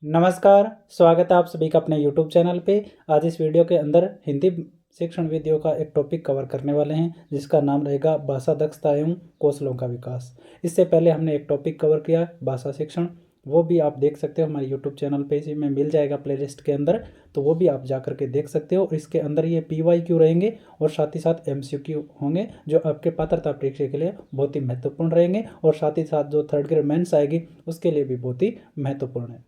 नमस्कार, स्वागत है आप सभी का अपने YouTube चैनल पे। आज इस वीडियो के अंदर हिंदी शिक्षण वीडियो का एक टॉपिक कवर करने वाले हैं जिसका नाम रहेगा भाषा दक्षता एवं कौशलों का विकास। इससे पहले हमने एक टॉपिक कवर किया भाषा शिक्षण, वो भी आप देख सकते हो हमारे YouTube चैनल पे, इसी में मिल जाएगा प्लेलिस्ट के अंदर, तो वो भी आप जा करके देख सकते हो। इसके अंदर ये PYQ रहेंगे और साथ ही साथ MCQ होंगे जो आपके पात्रता परीक्षा के लिए बहुत ही महत्वपूर्ण रहेंगे और साथ ही साथ जो थर्ड ग्रेड मेंस आएगी उसके लिए भी बहुत ही महत्वपूर्ण है।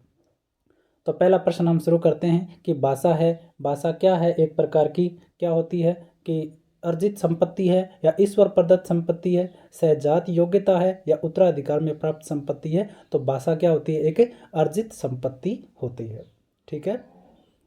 तो पहला प्रश्न हम शुरू करते हैं कि भाषा है, भाषा क्या है, एक प्रकार की क्या होती है कि अर्जित संपत्ति है या ईश्वर प्रदत्त संपत्ति है, सहजात योग्यता है या उत्तराधिकार में प्राप्त संपत्ति है। तो भाषा क्या होती है, एक अर्जित संपत्ति होती है। ठीक है।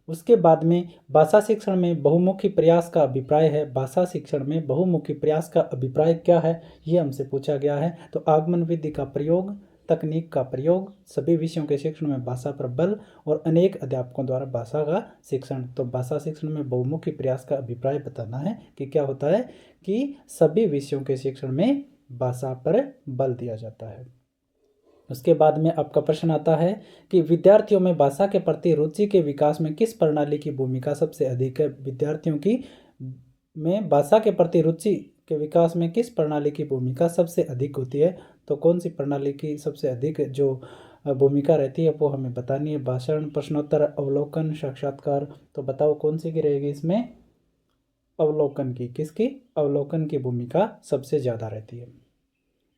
उसके बाद में भाषा शिक्षण में बहुमुखी प्रयास का अभिप्राय है। भाषा शिक्षण में बहुमुखी प्रयास का अभिप्राय क्या है, ये हमसे पूछा गया है। तो आगमन विधि का प्रयोग, तकनीक का प्रयोग, सभी विषयों के शिक्षण में भाषा पर बल और अनेक अध्यापकों द्वारा भाषा का शिक्षण। तो भाषा शिक्षण में बहुमुखी प्रयास का अभिप्राय बताना है कि क्या होता है कि सभी विषयों के शिक्षण में भाषा पर बल दिया जाता है। उसके बाद में आपका प्रश्न आता है कि विद्यार्थियों में भाषा के प्रति रुचि के विकास में किस प्रणाली की भूमिका सबसे अधिक है। विद्यार्थियों की में भाषा के प्रति रुचि के विकास में किस प्रणाली की भूमिका सबसे अधिक होती है। तो कौन सी प्रणाली की सबसे अधिक जो भूमिका रहती है वो हमें बतानी है। भाषण, प्रश्नोत्तर, अवलोकन, साक्षात्कार। तो बताओ कौन सी की रहेगी इसमें। अवलोकन की। किसकी? अवलोकन की भूमिका सबसे ज़्यादा रहती है।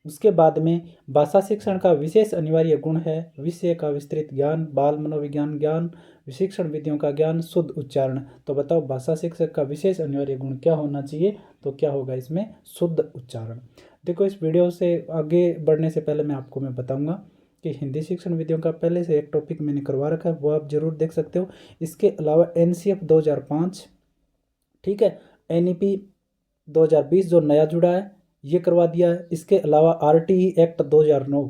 उसके बाद में भाषा शिक्षण का विशेष अनिवार्य गुण है विषय का विस्तृत ज्ञान, बाल मनोविज्ञान ज्ञान, शिक्षण विधियों का ज्ञान, शुद्ध उच्चारण। तो बताओ भाषा शिक्षक का विशेष अनिवार्य गुण क्या होना चाहिए। तो क्या होगा इसमें, शुद्ध उच्चारण। देखो, इस वीडियो से आगे बढ़ने से पहले मैं बताऊंगा कि हिंदी शिक्षण विधियों का पहले से एक टॉपिक मैंने करवा रखा है, वो आप जरूर देख सकते हो। इसके अलावा NCF 2005, ठीक है, NEP 2020 जो नया जुड़ा है ये करवा दिया है। इसके अलावा RTE एक्ट 2009,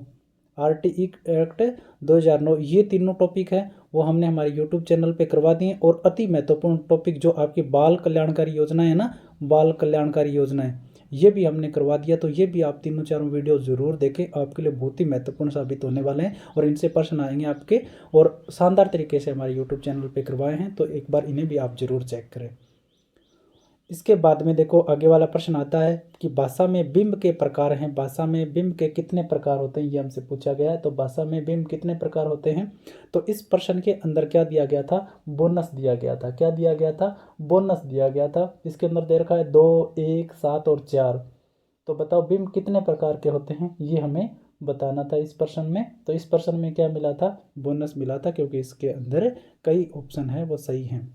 RTE एक्ट 2009, ये तीनों टॉपिक है वो हमने हमारे YouTube चैनल पे करवा दिए। और अति महत्वपूर्ण टॉपिक जो आपकी बाल कल्याणकारी योजना है ना, बाल कल्याणकारी योजना है, ये भी हमने करवा दिया। तो ये भी आप तीनों चारों वीडियो ज़रूर देखें, आपके लिए बहुत ही महत्वपूर्ण साबित होने वाले हैं और इनसे प्रश्न आएंगे आपके, और शानदार तरीके से हमारे YouTube चैनल पर करवाए हैं। तो एक बार इन्हें भी आप ज़रूर चेक करें। इसके बाद में देखो आगे वाला प्रश्न आता है कि भाषा में बिंब के प्रकार हैं। भाषा में बिंब के कितने प्रकार होते हैं, ये हमसे पूछा गया है। तो भाषा में बिंब कितने प्रकार होते हैं। तो इस प्रश्न के अंदर क्या दिया गया था, बोनस दिया गया था। क्या दिया गया था, बोनस दिया गया था। इसके अंदर दे रखा है 2, 1, 7 और 4। तो बताओ बिंब कितने प्रकार के होते हैं, ये हमें बताना था इस प्रश्न में। तो इस प्रश्न में क्या मिला था, बोनस मिला था, क्योंकि इसके अंदर कई ऑप्शन है वो सही हैं।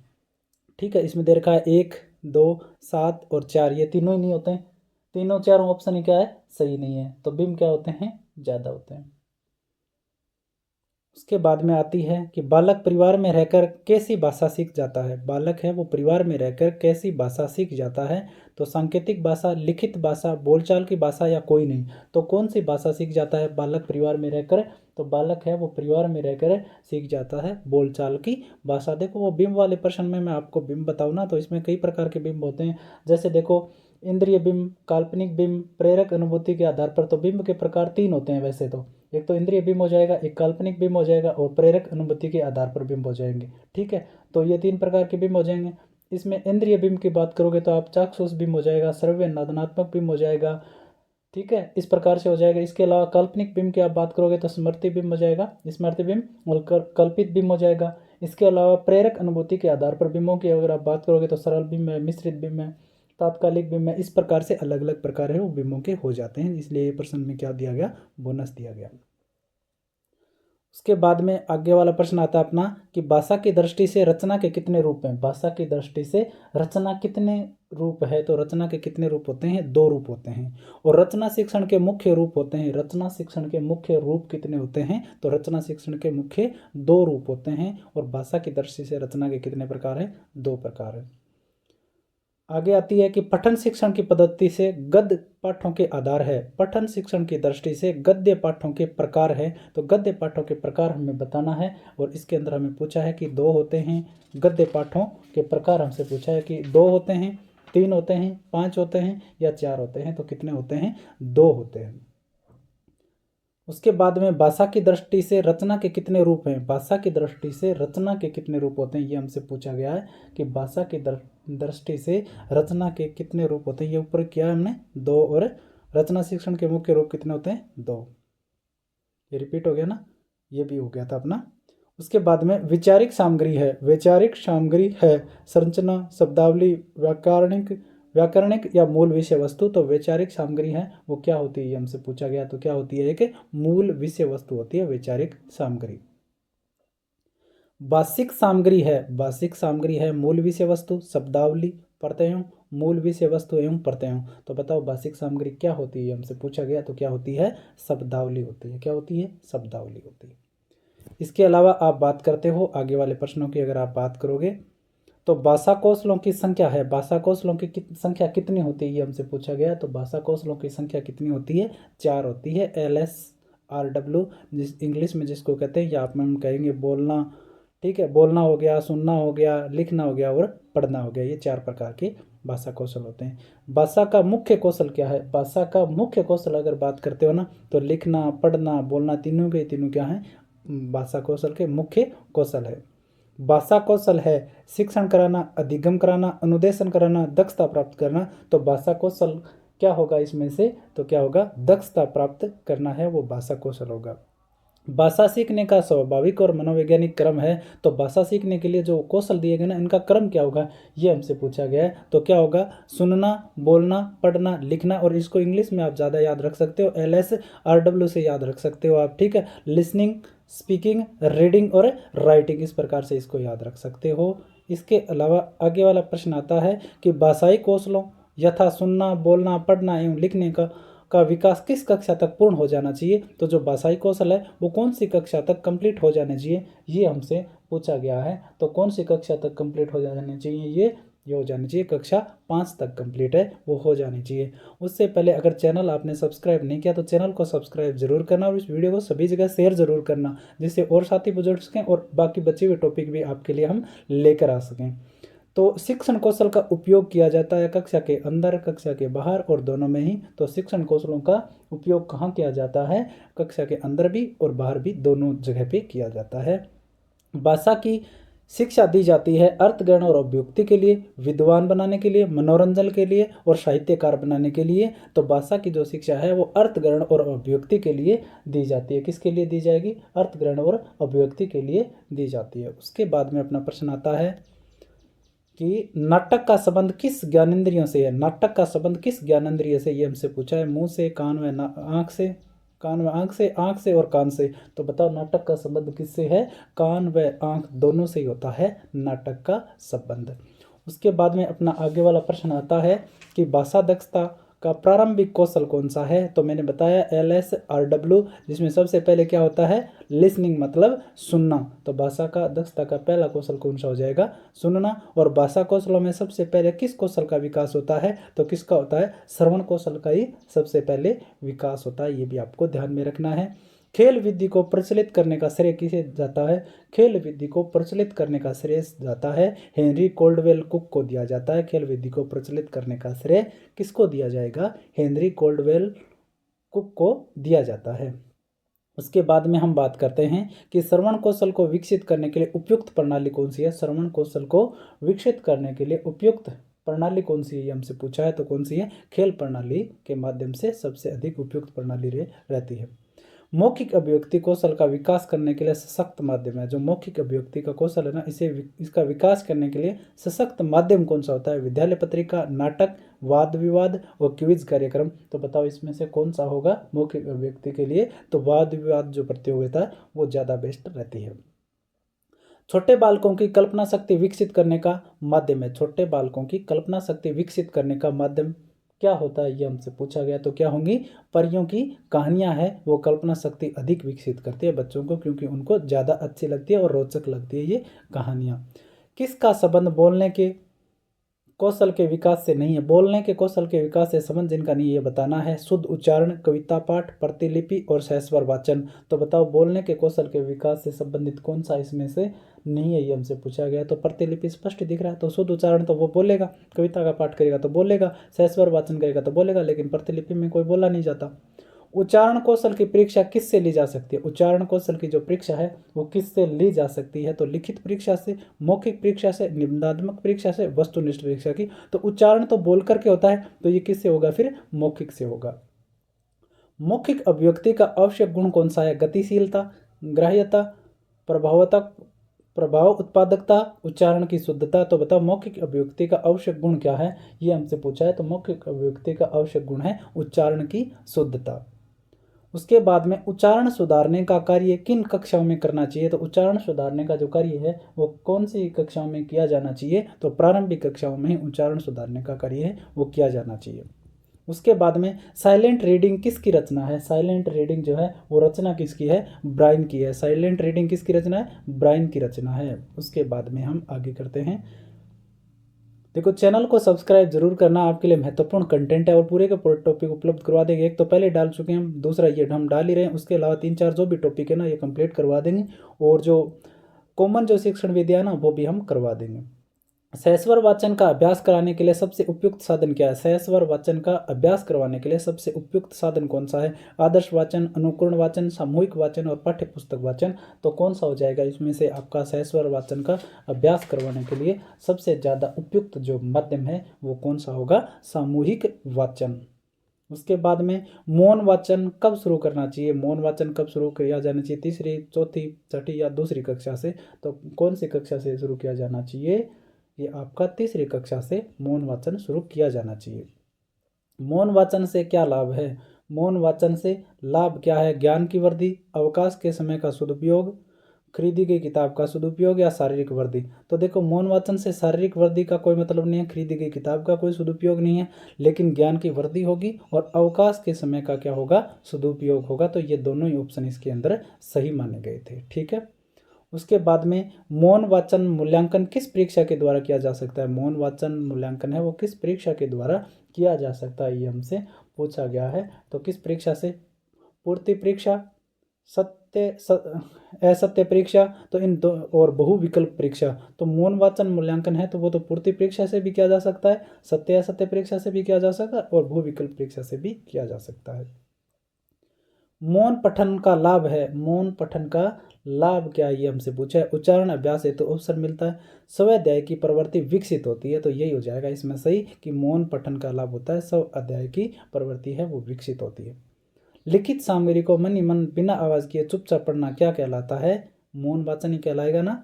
ठीक है, इसमें दे रखा है 1, 2, 7 और 4, ये तीनों ही नहीं होते हैं। तीनों चारों ऑप्शन ही क्या है, सही नहीं है। तो बिम क्या होते हैं, ज़्यादा होते हैं। उसके बाद में आती है कि बालक परिवार में रहकर कैसी भाषा सीख जाता है। बालक है वो परिवार में रहकर कैसी भाषा सीख जाता है। तो सांकेतिक भाषा, लिखित भाषा, बोलचाल की भाषा या कोई नहीं। तो कौन सी भाषा सीख जाता है बालक परिवार में रहकर। तो बालक है वो परिवार में रहकर सीख जाता है बोलचाल की भाषा। देखो वो बिंब वाले प्रश्न में मैं आपको बिंब बताऊँ ना, तो इसमें कई प्रकार के बिंब होते हैं। जैसे देखो, इंद्रिय बिंब, काल्पनिक बिंब, प्रेरक अनुभूति के आधार पर। तो बिंब के प्रकार 3 होते हैं वैसे तो, एक तो इंद्रिय बिंब हो जाएगा, एक काल्पनिक बिंब हो जाएगा और प्रेरक अनुभूति के आधार पर बिंब हो जाएंगे। ठीक है, तो ये 3 प्रकार के बिंब हो जाएंगे। इसमें इंद्रिय बिंब की बात करोगे तो आप चाक्षुष बिंब हो जाएगा, श्रव्य नादनात्मक बिंब हो जाएगा। ठीक है, इस प्रकार से हो जाएगा। इसके अलावा काल्पनिक बिंब की आप बात करोगे तो स्मृति बिंब हो जाएगा, स्मृति बिंब और कल्पित बिंब हो जाएगा। इसके अलावा प्रेरक अनुभूति के आधार पर बिंबों की अगर आप बात करोगे तो सरल बिंब है, मिश्रित बिंब है, तात्कालिक बिंब है। इस प्रकार से अलग अलग प्रकार है वो बिंबों के हो जाते हैं। इसलिए ये प्रश्न में क्या दिया गया, बोनस दिया गया। उसके बाद में आगे वाला प्रश्न आता है अपना कि भाषा की दृष्टि से रचना के कितने रूप हैं। भाषा की दृष्टि से रचना कितने रूप है। तो रचना के कितने रूप होते हैं, 2 रूप होते हैं। और रचना शिक्षण के मुख्य रूप होते हैं। रचना शिक्षण के मुख्य रूप कितने होते हैं। तो रचना शिक्षण के मुख्य 2 रूप होते हैं। और भाषा की दृष्टि से रचना के कितने प्रकार हैं, 2 प्रकार हैं। आगे आती है कि पठन शिक्षण की पद्धति से गद्य पाठों के आधार है। पठन शिक्षण की दृष्टि से गद्य पाठों के प्रकार है। तो गद्य पाठों के प्रकार हमें बताना है। और इसके अंदर हमें पूछा है कि 2 होते हैं। गद्य पाठों के प्रकार हमसे पूछा है कि 2 होते हैं, 3 होते हैं, 5 होते हैं या 4 होते हैं। तो कितने होते हैं, 2 होते हैं। उसके बाद में भाषा की दृष्टि से रचना के कितने रूप हैं, भाषा की दृष्टि से रचना के कितने रूप होते हैं, ये हमसे पूछा गया है कि भाषा की दृष्टि से रचना के कितने रूप होते हैं। ये ऊपर किया है हमने 2, और रचना शिक्षण के मुख्य रूप कितने होते हैं, 2। ये रिपीट हो गया ना, ये भी हो गया था अपना। उसके बाद में वैचारिक सामग्री है, वैचारिक सामग्री है संरचना, शब्दावली, व्याकरणिक या मूल विषय वस्तु। तो वैचारिक सामग्री है वो क्या होती है, ये हमसे पूछा गया। तो क्या होती है, एक मूल विषय वस्तु होती है वैचारिक सामग्री। भाषिक सामग्री है, भाषिक सामग्री है मूल विषय वस्तु, शब्दावली, प्रत्ययों, मूल विषय वस्तु एवं प्रत्ययों। तो बताओ भाषिक सामग्री क्या होती है, हमसे पूछा गया। तो क्या होती है, शब्दावली होती है। क्या होती है, शब्दावली होती है। इसके अलावा आप बात करते हो आगे वाले प्रश्नों की, अगर आप बात करोगे तो भाषा कौशलों की संख्या है, भाषा कौशलों की संख्या कितनी होती है, ये हमसे पूछा गया। तो भाषा कौशलों की संख्या कितनी होती है, 4 होती है। LSRW जिस इंग्लिश में जिसको कहते हैं, या आप में हम कहेंगे बोलना, ठीक है, बोलना हो गया, सुनना हो गया, लिखना हो गया और पढ़ना हो गया। ये 4 प्रकार के भाषा कौशल होते हैं। भाषा का मुख्य कौशल क्या है, भाषा का मुख्य कौशल अगर बात करते हो ना, तो लिखना, पढ़ना, बोलना, तीनों क्या है, भाषा कौशल के मुख्य कौशल है। भाषा कौशल है शिक्षण कराना, अधिगम कराना, अनुदेशन कराना, दक्षता प्राप्त करना। तो भाषा कौशल क्या होगा इसमें से, तो क्या होगा, दक्षता प्राप्त करना है, वो भाषा कौशल होगा। भाषा सीखने का स्वाभाविक और मनोवैज्ञानिक क्रम है। तो भाषा सीखने के लिए जो कौशल दिए गए ना, इनका क्रम क्या होगा, ये हमसे पूछा गया है। तो क्या होगा, सुनना, बोलना, पढ़ना, लिखना, और इसको इंग्लिश में आप ज़्यादा याद रख सकते हो, LSRW से याद रख सकते हो आप, ठीक है। लिसनिंग, स्पीकिंग, रीडिंग और राइटिंग, इस प्रकार से इसको याद रख सकते हो। इसके अलावा आगे वाला प्रश्न आता है कि भाषाई कौशलों यथा सुनना, बोलना, पढ़ना एवं लिखने का विकास किस कक्षा तक पूर्ण हो जाना चाहिए। तो जो भाषाई कौशल है वो कौन सी कक्षा तक कंप्लीट हो जाने चाहिए, ये हमसे पूछा गया है। तो कौन सी कक्षा तक कंप्लीट हो जाने चाहिए, ये हो जानी चाहिए कक्षा 5 तक कंप्लीट है वो हो जानी चाहिए। उससे पहले अगर चैनल आपने सब्सक्राइब नहीं किया तो चैनल को सब्सक्राइब जरूर करना, और इस वीडियो को सभी जगह शेयर जरूर करना, जिससे और साथी जुड़ सकें और बाकी बचे हुए टॉपिक भी आपके लिए हम लेकर आ सकें। तो शिक्षण कौशल का उपयोग किया जाता है कक्षा के अंदर, कक्षा के बाहर और दोनों में ही। तो शिक्षण कौशलों का उपयोग कहाँ किया जाता है, कक्षा के अंदर भी और बाहर भी, दोनों जगह पे किया जाता है। भाषा की शिक्षा दी जाती है अर्थग्रहण और अभिव्यक्ति के लिए, विद्वान बनाने के लिए, मनोरंजन के लिए और साहित्यकार बनाने के लिए। तो भाषा की जो शिक्षा है वो अर्थग्रहण और अभिव्यक्ति के लिए दी जाती है। किसके लिए दी जाएगी, अर्थग्रहण और अभिव्यक्ति के लिए दी जाती है। उसके बाद में अपना प्रश्न आता है कि नाटक का संबंध किस ज्ञानेंद्रियों से है, नाटक का संबंध किस ज्ञानेंद्रिय से, ये हमसे पूछा है। मुंह से, कान में, आंख से, कान में, आंख से, आंख से और कान से। तो बताओ नाटक का संबंध किससे है, कान व आंख दोनों से ही होता है नाटक का संबंध। उसके बाद में अपना आगे वाला प्रश्न आता है कि भाषा दक्षता का प्रारंभिक कौशल कौन सा है। तो मैंने बताया LSRW, जिसमें सबसे पहले क्या होता है, लिसनिंग, मतलब सुनना। तो भाषा का दक्षता का पहला कौशल कौन सा हो जाएगा, सुनना। और भाषा कौशलों में सबसे पहले किस कौशल का विकास होता है, तो किसका होता है, श्रवण कौशल का ही सबसे पहले विकास होता है। ये भी आपको ध्यान में रखना है। खेल विधि को प्रचलित करने का श्रेय किसे जाता है, खेल विधि को प्रचलित करने का श्रेय जाता है हेनरी कोल्डवेल कुक को दिया जाता है। खेल विधि को प्रचलित करने का श्रेय किसको दिया जाएगा, हेनरी कोल्डवेल कुक को दिया जाता है। उसके बाद में हम बात करते हैं कि श्रवण कौशल को विकसित करने के लिए उपयुक्त प्रणाली कौन सी है, श्रवण कौशल को विकसित करने के लिए उपयुक्त प्रणाली कौन सी है, ये हमसे पूछा है। तो कौन सी है, खेल प्रणाली के माध्यम से सबसे अधिक उपयुक्त प्रणाली रहती है। मौखिक अभिव्यक्ति कौशल का विकास करने के लिए सशक्त माध्यम है, जो मौखिक अभिव्यक्ति का कौशल है ना, इसका विकास करने के लिए सशक्त माध्यम कौन सा होता है, विद्यालय पत्रिका, नाटक, वाद विवाद और क्विज कार्यक्रम। तो बताओ इसमें से कौन सा होगा मौखिक अभिव्यक्ति के लिए। तो वाद विवाद जो प्रतियोगिता है वो ज़्यादा बेस्ट रहती है। छोटे बालकों की कल्पना शक्ति विकसित करने का माध्यम है, छोटे बालकों की कल्पना शक्ति विकसित करने का माध्यम क्या होता है, ये हमसे पूछा गया। तो क्या होंगी, परियों की कहानियां हैं, वो कल्पना शक्ति अधिक विकसित करती है बच्चों को, क्योंकि उनको ज़्यादा अच्छी लगती है और रोचक लगती है ये कहानियां। किसका संबंध बोलने के कौशल के विकास से नहीं है, बोलने के कौशल के विकास से संबंध जिनका नहीं, ये बताना है। शुद्ध उच्चारण, कविता पाठ, प्रतिलिपि और सहस्वर वाचन। तो बताओ बोलने के कौशल के विकास से संबंधित कौन सा इसमें से नहीं है, ये हमसे पूछा गया। तो प्रतिलिपि स्पष्ट दिख रहा है। तो शुद्ध उच्चारण तो वो बोलेगा, कविता का पाठ करेगा तो बोलेगा, सहस्वर वाचन करेगा तो बोलेगा, लेकिन प्रतिलिपि में कोई बोला नहीं जाता। उच्चारण कौशल की परीक्षा किससे ली जा सकती है? उच्चारण कौशल की जो परीक्षा है वो किससे ली जा सकती है? तो लिखित परीक्षा से, मौखिक परीक्षा से, निबंधात्मक परीक्षा से, वस्तुनिष्ठ परीक्षा की। तो उच्चारण तो बोल करके होता है, तो ये किससे होगा? फिर मौखिक से होगा। मौखिक अभिव्यक्ति का आवश्यक गुण कौन सा है? गतिशीलता, ग्राह्यता, प्रभावता, प्रभाव उत्पादकता, उच्चारण की शुद्धता। तो बताओ मौखिक अभिव्यक्ति का आवश्यक गुण क्या है? ये हमसे पूछा है। तो मौखिक अभिव्यक्ति का आवश्यक गुण है उच्चारण की शुद्धता। उसके बाद में उच्चारण सुधारने का कार्य किन कक्षाओं में करना चाहिए? तो उच्चारण सुधारने का जो कार्य है वो कौन सी कक्षाओं में किया जाना चाहिए? तो प्रारंभिक कक्षाओं में ही उच्चारण सुधारने का कार्य है वो किया जाना चाहिए। उसके बाद में साइलेंट रीडिंग किसकी रचना है? साइलेंट रीडिंग जो है वो रचना किसकी है? ब्राइन की है। साइलेंट रीडिंग किसकी रचना है? ब्राइन की रचना है। उसके बाद में हम आगे करते हैं। देखो चैनल को सब्सक्राइब जरूर करना, आपके लिए महत्वपूर्ण कंटेंट है और पूरे के पूरे टॉपिक उपलब्ध करवा देंगे। एक तो पहले डाल चुके हैं हम, दूसरा ये हम डाल ही रहे हैं। उसके अलावा 3-4 जो भी टॉपिक है ना ये कंप्लीट करवा देंगे, और जो कॉमन जो शिक्षण विद्या है ना वो भी हम करवा देंगे। सहस्वर वाचन का अभ्यास कराने के लिए सबसे उपयुक्त साधन क्या है? सहस्वर वाचन का अभ्यास करवाने के लिए सबसे उपयुक्त साधन कौन सा है? आदर्श वाचन, अनुकरण वाचन, सामूहिक वाचन और पाठ्य पुस्तक वाचन। तो कौन सा हो जाएगा इसमें से? आपका सहस्वर वाचन का अभ्यास करवाने के लिए सबसे ज़्यादा उपयुक्त जो माध्यम है वो कौन सा होगा? सामूहिक वाचन। उसके बाद में मौन वाचन कब शुरू करना चाहिए? मौन वाचन कब शुरू किया जाना चाहिए? तीसरी, चौथी, छठी या दूसरी कक्षा से? तो कौन सी कक्षा से शुरू किया जाना चाहिए? ये आपका तीसरी कक्षा से मौन वाचन शुरू किया जाना चाहिए। मौन वाचन से क्या लाभ है? मौन वाचन से लाभ क्या है? ज्ञान की वृद्धि, अवकाश के समय का सदुपयोग, खरीदी गई किताब का सदुपयोग या शारीरिक वृद्धि। तो देखो मौन वाचन से शारीरिक वृद्धि का कोई मतलब नहीं है, खरीदी गई किताब का कोई सदुपयोग नहीं है, लेकिन ज्ञान की वृद्धि होगी और अवकाश के समय का क्या होगा? सदुपयोग होगा। तो ये दोनों ही ऑप्शन इसके अंदर सही माने गए थे। ठीक है। उसके बाद में मौन वाचन मूल्यांकन किस परीक्षा के द्वारा किया जा सकता है? मौन वाचन मूल्यांकन है वो किस परीक्षा के द्वारा किया जा सकता है, ये हमसे पूछा गया है। तो किस परीक्षा से? पूर्ति परीक्षा, असत्य परीक्षा, तो इन दो, और बहुविकल्प परीक्षा। तो मौन वाचन मूल्यांकन है तो वो तो पूर्ति परीक्षा से भी किया जा सकता है, सत्य असत्य परीक्षा से भी किया जा सकता है और बहुविकल्प परीक्षा से भी किया जा सकता है। मौन पठन का लाभ है। मौन पठन का लाभ क्या है ये हमसे पूछा है। उच्चारण अभ्यास है तो अवसर मिलता है, स्वाध्याय की प्रवृत्ति विकसित होती है। तो यही हो जाएगा इसमें सही कि मौन पठन का लाभ होता है, स्वाध्याय की प्रवृत्ति है वो विकसित होती है। लिखित सामग्री को मन ही मन बिना आवाज किए चुपचाप पढ़ना क्या कहलाता है? मौन वाचन ही कहलाएगा ना।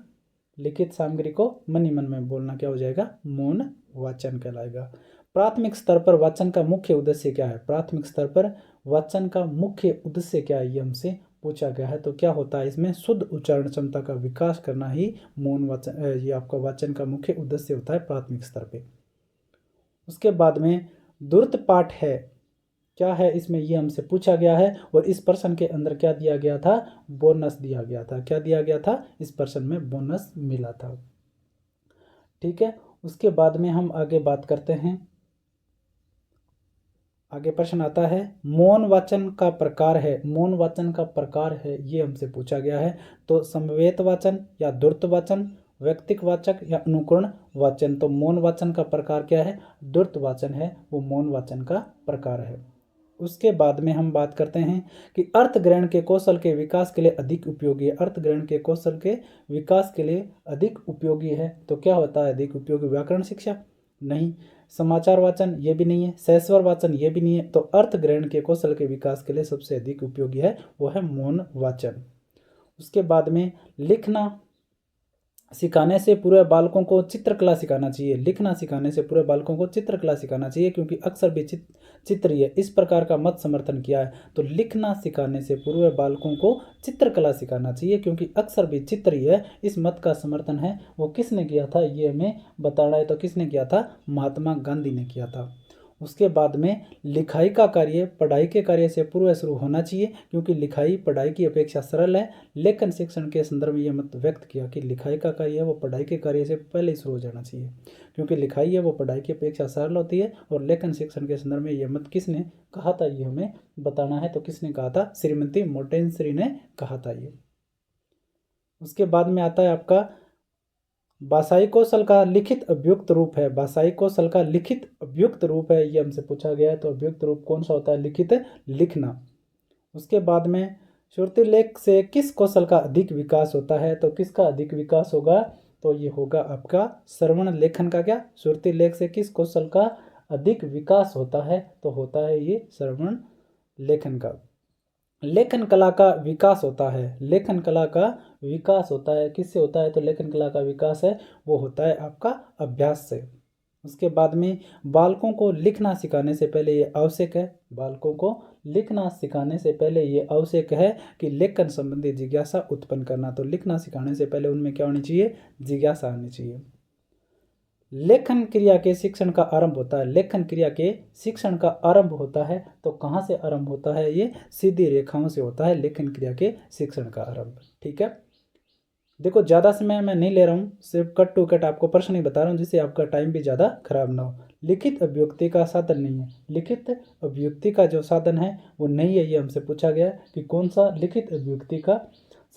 लिखित सामग्री को मन ही मन में बोलना क्या हो जाएगा? मौन वाचन कहलाएगा। प्राथमिक स्तर पर वाचन का मुख्य उद्देश्य क्या है? प्राथमिक स्तर पर वाचन का मुख्य उद्देश्य क्या है ये हमसे पूछा गया है। तो क्या होता है इसमें? शुद्ध उच्चारण क्षमता का विकास करना ही मौन वाचन, ये आपका वाचन का मुख्य उद्देश्य होता है प्राथमिक स्तर पे। उसके बाद में द्रुत पाठ है क्या है इसमें, ये हमसे पूछा गया है। और इस प्रश्न के अंदर क्या दिया गया था? बोनस दिया गया था। क्या दिया गया था? इस प्रश्न में बोनस मिला था। ठीक है। उसके बाद में हम आगे बात करते हैं। आगे प्रश्न आता है मौन वाचन का प्रकार है। मौन वाचन का प्रकार है ये हमसे पूछा गया है। तो समवेत वाचन या द्रुत वाचन, व्यक्तिक वाचक या अनुकरण वाचन। तो मौन वाचन का प्रकार क्या है? द्रुत वाचन है वो मौन वाचन का प्रकार है। उसके बाद में हम बात करते हैं कि अर्थ ग्रहण के कौशल के विकास के लिए अधिक उपयोगी है। अर्थ ग्रहण के कौशल के विकास के लिए अधिक उपयोगी है। तो क्या होता है अधिक उपयोगी? व्याकरण शिक्षा? नहीं। समाचार वाचन? ये भी नहीं है। सहस्वर वाचन? ये भी नहीं है। तो अर्थ ग्रहण के कौशल के विकास के लिए सबसे अधिक उपयोगी है वो है मौन वाचन। उसके बाद में लिखना सिखाने से पूरे बालकों को चित्रकला सिखाना चाहिए। लिखना सिखाने से पूरे बालकों को चित्रकला सिखाना चाहिए, क्योंकि अक्सर भी चित्र ही है। इस प्रकार का मत समर्थन किया है। तो लिखना सिखाने से पूर्व बालकों को चित्रकला सिखाना चाहिए, क्योंकि अक्सर भी चित्र ही है। इस मत का समर्थन है वो किसने किया था ये हमें बताना है। तो किसने किया था? महात्मा गांधी ने किया था। उसके बाद में लिखाई का कार्य पढ़ाई के कार्य से पूर्व शुरू होना चाहिए, क्योंकि लिखाई पढ़ाई की अपेक्षा सरल है। लेखन शिक्षण के संदर्भ में यह मत व्यक्त किया कि लिखाई का कार्य है वो पढ़ाई के कार्य से पहले शुरू हो जाना चाहिए, क्योंकि लिखाई है वो पढ़ाई की अपेक्षा सरल होती है। और लेखन शिक्षण के संदर्भ में यह मत किसने कहा था ये हमें बताना है। तो किसने कहा था? श्रीमती मोटेंसरी ने कहा था ये। उसके बाद में आता है आपका भाषाई कौशल का लिखित अभियुक्त रूप है। भाषाई कौशल का लिखित अभियुक्त रूप है ये हमसे पूछा गया है। तो अभियुक्त रूप कौन सा होता है? लिखित लिखना। उसके बाद में श्रुति लेख से किस कौशल का अधिक विकास होता है, तो किसका अधिक विकास होगा, तो ये होगा आपका श्रवण लेखन का। क्या, श्रुति लेख से किस कौशल का अधिक विकास होता है, तो होता है ये श्रवण लेखन का। लेखन कला का विकास होता है, लेखन कला का विकास होता है किससे होता है, तो लेखन कला का विकास है वो होता है आपका अभ्यास से। उसके बाद में बालकों को लिखना सिखाने से पहले ये आवश्यक है, बालकों को लिखना सिखाने से पहले ये आवश्यक है कि लेखन संबंधी जिज्ञासा उत्पन्न करना। तो लिखना सिखाने से पहले उनमें क्या होनी चाहिए, जिज्ञासा आनी चाहिए। लेखन क्रिया के शिक्षण का आरंभ होता है, लेखन क्रिया के शिक्षण का आरंभ होता है तो कहाँ से आरंभ होता है, ये सीधी रेखाओं से होता है लेखन क्रिया के शिक्षण का आरंभ। ठीक है, देखो ज़्यादा समय मैं नहीं ले रहा हूँ, सिर्फ कट टू कट आपको प्रश्न ही बता रहा हूँ जिससे आपका टाइम भी ज़्यादा खराब ना हो। लिखित अभिव्यक्ति का साधन नहीं है, लिखित अभिव्यक्ति का जो साधन है वो नहीं है, ये हमसे पूछा गया है कि कौन सा लिखित अभिव्यक्ति का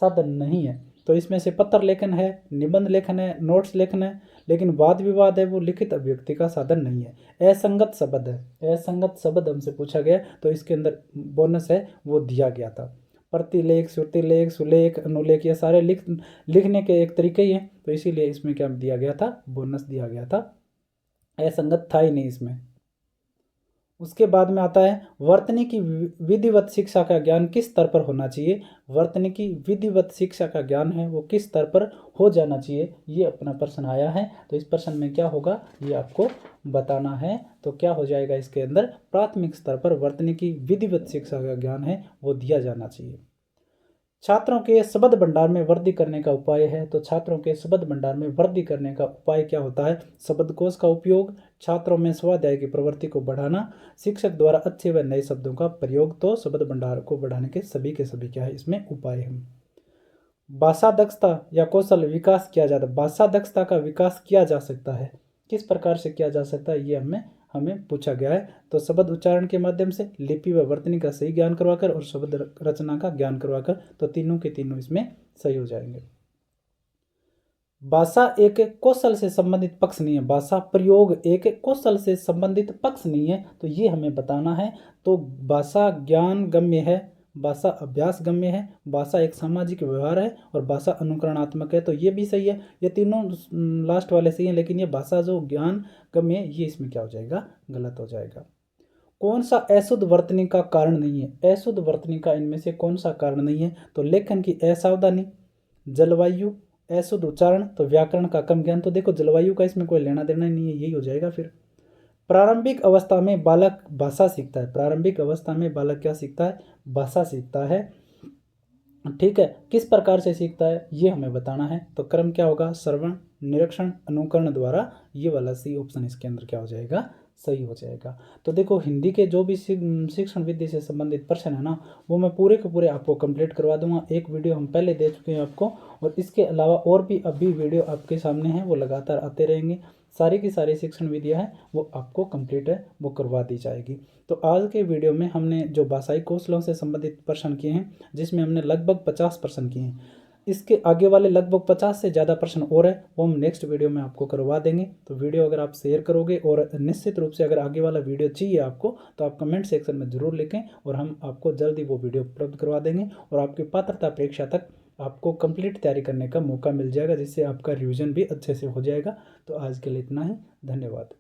साधन नहीं है। तो इसमें से पत्र लेखन है, निबंध लेखन है, नोट्स लेखन है, लेकिन वाद विवाद है वो लिखित अभिव्यक्ति का साधन नहीं है। असंगत शब्द है, असंगत शब्द हमसे पूछा गया तो इसके अंदर बोनस है वो दिया गया था। प्रतिलेख, श्रुतिलेख, सुलेख, अनुलेख ये सारे लिखने के एक तरीके ही हैं, तो इसीलिए इसमें क्या दिया गया था, बोनस दिया गया था, असंगत था ही नहीं इसमें। उसके बाद में आता है वर्तनी की विधिवत शिक्षा का ज्ञान किस स्तर पर होना चाहिए, वर्तनी की विधिवत शिक्षा का ज्ञान है वो किस स्तर पर हो जाना चाहिए, ये अपना प्रश्न आया है। तो इस प्रश्न में क्या होगा ये आपको बताना है। तो क्या हो जाएगा इसके अंदर, प्राथमिक स्तर पर वर्तनी की विधिवत शिक्षा का ज्ञान है वो दिया जाना चाहिए। छात्रों के शब्द भंडार में वृद्धि करने का उपाय है, तो छात्रों के शब्द भंडार में वृद्धि करने का उपाय क्या होता है, शब्दकोश का उपयोग, छात्रों में स्वाध्याय की प्रवृत्ति को बढ़ाना, शिक्षक द्वारा अच्छे व नए शब्दों का प्रयोग। तो शब्द भंडार को बढ़ाने के सभी क्या है इसमें उपाय है। भाषा दक्षता या कौशल विकास किया जाता है, भाषा दक्षता का विकास किया जा सकता है, किस प्रकार से किया जा सकता है ये हमें पूछा गया है। तो शब्द उच्चारण के माध्यम से, लिपि व वर्तनी का सही ज्ञान करवाकर और शब्द रचना का ज्ञान करवाकर, तो तीनों के तीनों इसमें सही हो जाएंगे। भाषा एक कौशल से संबंधित पक्ष नहीं है, भाषा प्रयोग एक कौशल से संबंधित पक्ष नहीं है, तो ये हमें बताना है। तो भाषा ज्ञान गम्य है, भाषा अभ्यास गम्य है, भाषा एक सामाजिक व्यवहार है और भाषा अनुकरणात्मक है, तो ये भी सही है। ये तीनों लास्ट वाले सही है, लेकिन ये भाषा जो ज्ञान गम्य है ये इसमें क्या हो जाएगा, गलत हो जाएगा। कौन सा अशुद्ध वर्तनी का कारण नहीं है, अशुद्ध वर्तनी का इनमें से कौन सा कारण नहीं है, तो लेखन की असावधानी, जलवायु, अशुद्ध उच्चारण, तो व्याकरण का कम ज्ञान। तो देखो जलवायु का इसमें कोई लेना देना नहीं है, यही हो जाएगा। फिर प्रारंभिक अवस्था में बालक भाषा सीखता है, प्रारंभिक अवस्था में बालक क्या सीखता है, भाषा सीखता है। ठीक है, किस प्रकार से सीखता है ये हमें बताना है। तो क्रम क्या होगा, श्रवण, निरीक्षण, अनुकरण द्वारा, ये वाला सी ऑप्शन इसके अंदर क्या हो जाएगा, सही हो जाएगा। तो देखो हिंदी के जो भी शिक्षण विधि से संबंधित प्रश्न है ना वो मैं पूरे के पूरे आपको कंप्लीट करवा दूंगा। एक वीडियो हम पहले दे चुके हैं आपको, और इसके अलावा और भी अभी वीडियो आपके सामने हैं वो लगातार आते रहेंगे। सारी की सारी शिक्षण विधियाँ हैं वो आपको कंप्लीट है वो करवा दी जाएगी। तो आज के वीडियो में हमने जो भाषाई कौशलों से संबंधित प्रश्न किए हैं जिसमें हमने लगभग 50 प्रश्न किए हैं, इसके आगे वाले लगभग 50 से ज़्यादा प्रश्न और है वो हम नेक्स्ट वीडियो में आपको करवा देंगे। तो वीडियो अगर आप शेयर करोगे और निश्चित रूप से अगर आगे वाला वीडियो चाहिए आपको तो आप कमेंट सेक्शन में ज़रूर लिखें और हम आपको जल्दी वो वीडियो उपलब्ध करवा देंगे और आपकी पात्रता परीक्षा तक आपको कंप्लीट तैयारी करने का मौका मिल जाएगा, जिससे आपका रिवीजन भी अच्छे से हो जाएगा। तो आज के लिए इतना ही, धन्यवाद।